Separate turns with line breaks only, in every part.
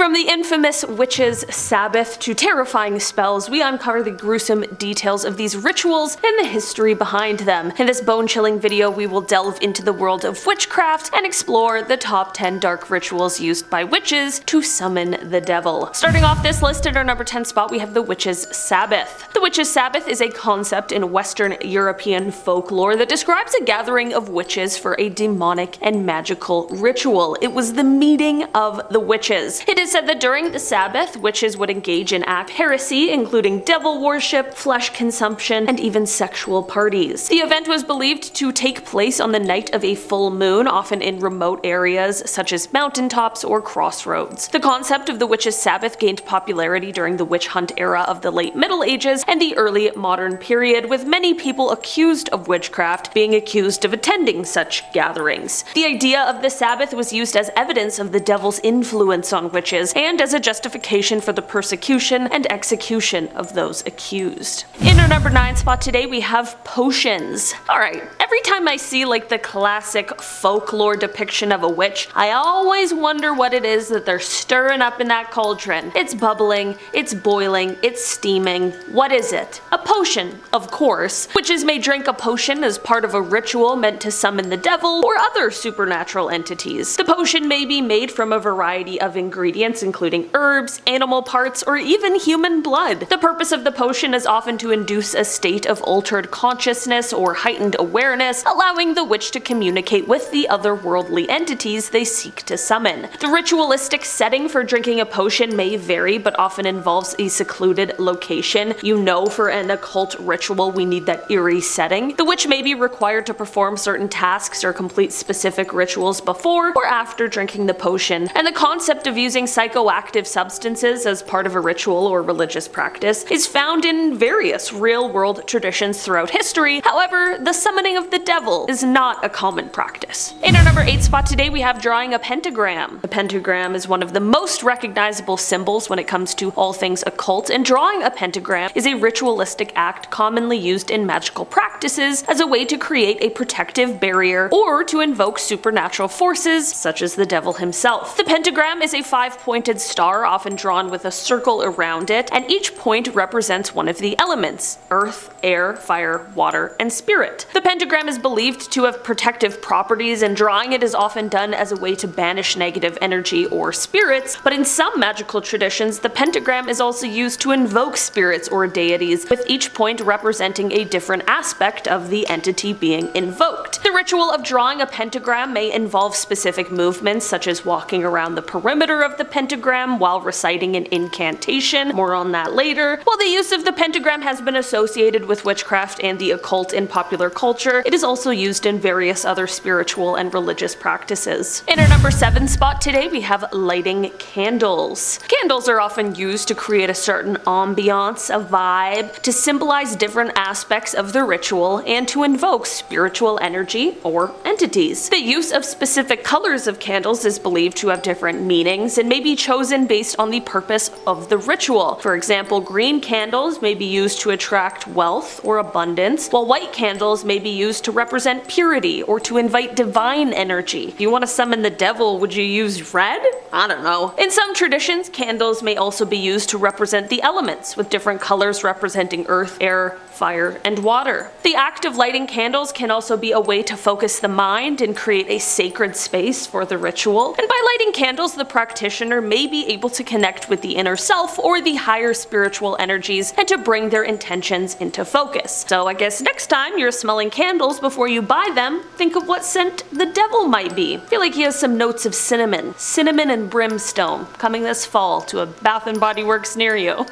From the infamous Witches Sabbath to terrifying spells, we uncover the gruesome details of these rituals and the history behind them. In this bone-chilling video, we will delve into the world of witchcraft and explore the top 10 dark rituals used by witches to summon the devil. Starting off this list at our number 10 spot, we have the Witches Sabbath. The Witches Sabbath is a concept in Western European folklore that describes a gathering of witches for a demonic and magical ritual. It was the meeting of the witches. It is said that during the Sabbath, witches would engage in act heresy, including devil worship, flesh consumption, and even sexual parties. The event was believed to take place on the night of a full moon, often in remote areas such as mountaintops or crossroads. The concept of the Witches' Sabbath gained popularity during the witch hunt era of the late Middle Ages and the early modern period, with many people accused of witchcraft being accused of attending such gatherings. The idea of the Sabbath was used as evidence of the devil's influence on witches and as a justification for the persecution and execution of those accused. In our number 9 spot today, we have potions. Alright, every time I see like the classic folklore depiction of a witch, I always wonder what it is that they're stirring up in that cauldron. It's bubbling, it's boiling, it's steaming. What is it? A potion, of course. Witches may drink a potion as part of a ritual meant to summon the devil or other supernatural entities. The potion may be made from a variety of ingredients, including herbs, animal parts, or even human blood. The purpose of the potion is often to induce a state of altered consciousness or heightened awareness, allowing the witch to communicate with the otherworldly entities they seek to summon. The ritualistic setting for drinking a potion may vary, but often involves a secluded location. You know, for an occult ritual, we need that eerie setting. The witch may be required to perform certain tasks or complete specific rituals before or after drinking the potion, and the concept of using psychoactive substances as part of a ritual or religious practice is found in various real-world traditions throughout history. However, the summoning of the devil is not a common practice. In our number 8 spot today, we have drawing a pentagram. The pentagram is one of the most recognizable symbols when it comes to all things occult, and drawing a pentagram is a ritualistic act commonly used in magical practices as a way to create a protective barrier or to invoke supernatural forces such as the devil himself. The pentagram is a 5-pointed star, often drawn with a circle around it, and each point represents one of the elements: earth, air, fire, water, and spirit. The pentagram is believed to have protective properties, and drawing it is often done as a way to banish negative energy or spirits, but in some magical traditions, the pentagram is also used to invoke spirits or deities, with each point representing a different aspect of the entity being invoked. The ritual of drawing a pentagram may involve specific movements, such as walking around the perimeter of the pentagram while reciting an incantation. More on that later. While the use of the pentagram has been associated with witchcraft and the occult in popular culture, it is also used in various other spiritual and religious practices. In our number 7 spot today, we have lighting candles. Candles are often used to create a certain ambiance, a vibe, to symbolize different aspects of the ritual and to invoke spiritual energy or entities. The use of specific colors of candles is believed to have different meanings and may be chosen based on the purpose of the ritual. For example, green candles may be used to attract wealth or abundance, while white candles may be used to represent purity or to invite divine energy. If you want to summon the devil, would you use red? I don't know. In some traditions, candles may also be used to represent the elements, with different colors representing earth, air, fire, and water. The act of lighting candles can also be a way to focus the mind and create a sacred space for the ritual. And by lighting candles, the practitioner may be able to connect with the inner self or the higher spiritual energies and to bring their intentions into focus. So I guess next time you're smelling candles before you buy them, think of what scent the devil might be. I feel like he has some notes of cinnamon. Cinnamon and brimstone coming this fall to a Bath & Body Works near you.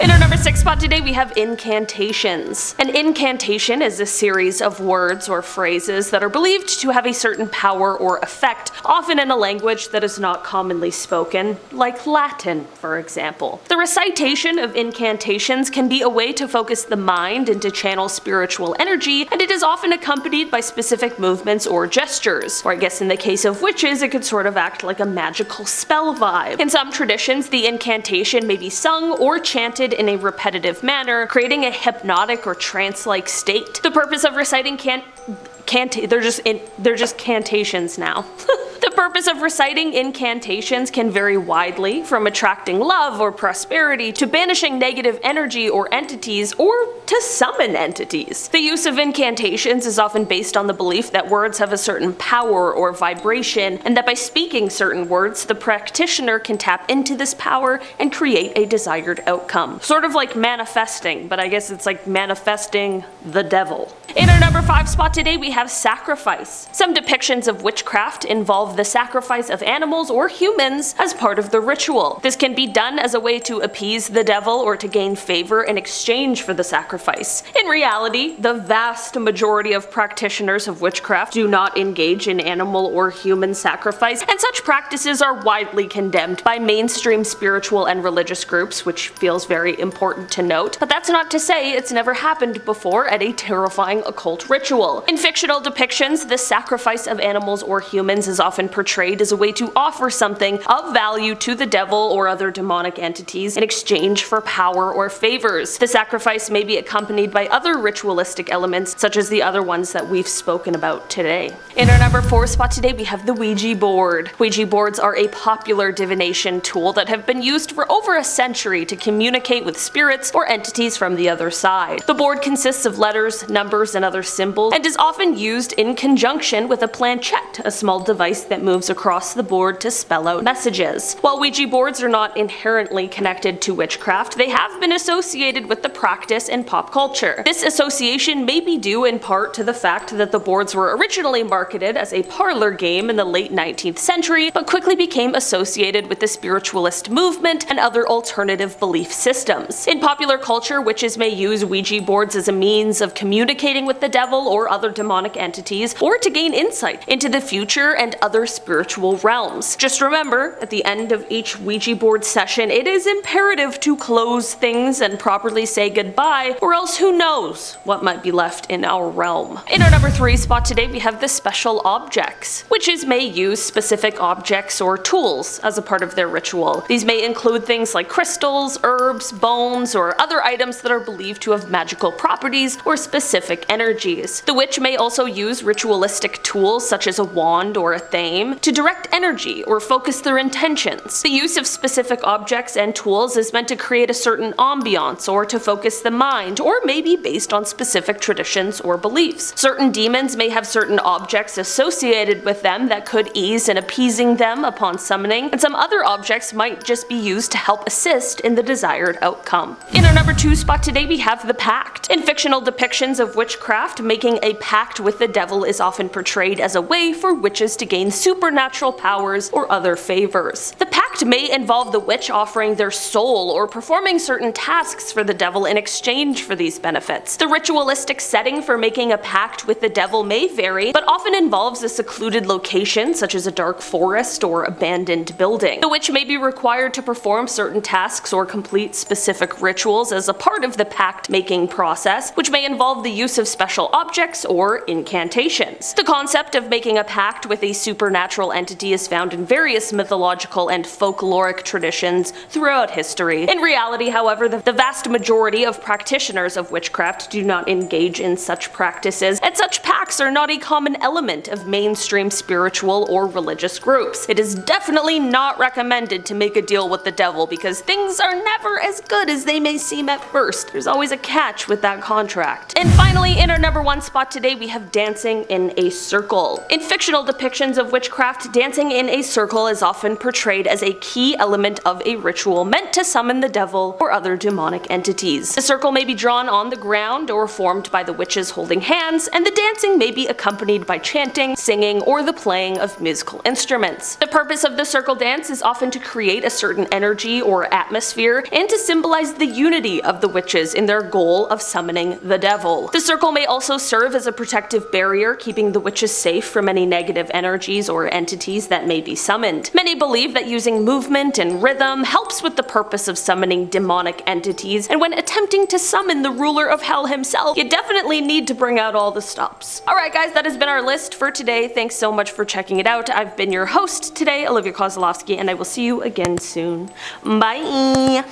In our number 6 spot today, we have incantations. An incantation is a series of words or phrases that are believed to have a certain power or effect, often in a language that is not commonly spoken, like Latin, for example. The recitation of incantations can be a way to focus the mind and to channel spiritual energy, and it is often accompanied by specific movements or gestures. Or I guess in the case of witches, it could sort of act like a magical spell vibe. In some traditions, the incantation may be sung or chanted in a repetitive manner, creating a hypnotic or trance-like state. The purpose of reciting they're just cantations now. The purpose of reciting incantations can vary widely, from attracting love or prosperity to banishing negative energy or entities, or to summon entities. The use of incantations is often based on the belief that words have a certain power or vibration, and that by speaking certain words, the practitioner can tap into this power and create a desired outcome. Sort of like manifesting, but I guess it's like manifesting the devil. In our number 5 spot today, we have sacrifice. Some depictions of witchcraft involve the sacrifice of animals or humans as part of the ritual. This can be done as a way to appease the devil or to gain favor in exchange for the sacrifice. In reality, the vast majority of practitioners of witchcraft do not engage in animal or human sacrifice, and such practices are widely condemned by mainstream spiritual and religious groups, which feels very important to note. But that's not to say it's never happened before at a terrifying occult ritual. In fictional depictions, the sacrifice of animals or humans is often portrayed as a way to offer something of value to the devil or other demonic entities in exchange for power or favors. The sacrifice may be accompanied by other ritualistic elements, such as the other ones that we've spoken about today. In our number 4 spot today, we have the Ouija board. Ouija boards are a popular divination tool that have been used for over a century to communicate with spirits or entities from the other side. The board consists of letters, numbers, and other symbols, and is often used in conjunction with a planchette, a small device that moves across the board to spell out messages. While Ouija boards are not inherently connected to witchcraft, they have been associated with the practice in pop culture. This association may be due in part to the fact that the boards were originally marketed as a parlor game in the late 19th century, but quickly became associated with the spiritualist movement and other alternative belief systems. In popular culture, witches may use Ouija boards as a means of communicating with the devil or other demonic entities, or to gain insight into the future and other spiritual realms. Just remember, at the end of each Ouija board session, it is imperative to close things and properly say goodbye, or else who knows what might be left in our realm. In our number 3 spot today, we have the special objects. Witches may use specific objects or tools as a part of their ritual. These may include things like crystals, herbs, bones, or other items that are believed to have magical properties or specific energies. The witch may also use ritualistic tools such as a wand or a thame to direct energy or focus their intentions. The use of specific objects and tools is meant to create a certain ambiance or to focus the mind, or may be based on specific traditions or beliefs. Certain demons may have certain objects associated with them that could ease in appeasing them upon summoning, and some other objects might just be used to help assist in the desired outcome. In our number 2 spot today, we have the Pact. In fictional depictions of witchcraft, making a pact with the devil is often portrayed as a way for witches to gain supernatural powers or other favors. The pact may involve the witch offering their soul or performing certain tasks for the devil in exchange for these benefits. The ritualistic setting for making a pact with the devil may vary, but often involves a secluded location such as a dark forest or abandoned building. The witch may be required to perform certain tasks or complete specific rituals as a part of the pact making process, which may involve the use of special objects or incantations. The concept of making a pact with a supernatural entity is found in various mythological and folkloric traditions throughout history. In reality, however, the vast majority of practitioners of witchcraft do not engage in such practices, and such pacts are not a common element of mainstream spiritual or religious groups. It is definitely not recommended to make a deal with the devil, because things are never as good as they may seem at first. There's always a catch with that contract. And finally, in our number 1 spot today, we have dancing in a circle. In fictional depictions of witchcraft, dancing in a circle is often portrayed as a key element of a ritual meant to summon the devil or other demonic entities. The circle may be drawn on the ground or formed by the witches holding hands, and the dancing may be accompanied by chanting, singing, or the playing of musical instruments. The purpose of the circle dance is often to create a certain energy or atmosphere and to symbolize the unity of the witches in their goal of summoning the devil. The circle may also serve as a protective barrier, keeping the witches safe from any negative energies or entities that may be summoned. Many believe that using movement and rhythm helps with the purpose of summoning demonic entities, and when attempting to summon the ruler of hell himself, you definitely need to bring out all the stops. Alright guys, that has been our list for today. Thanks so much for checking it out. I've been your host today, Olivia Kozlowski, and I will see you again soon. Bye!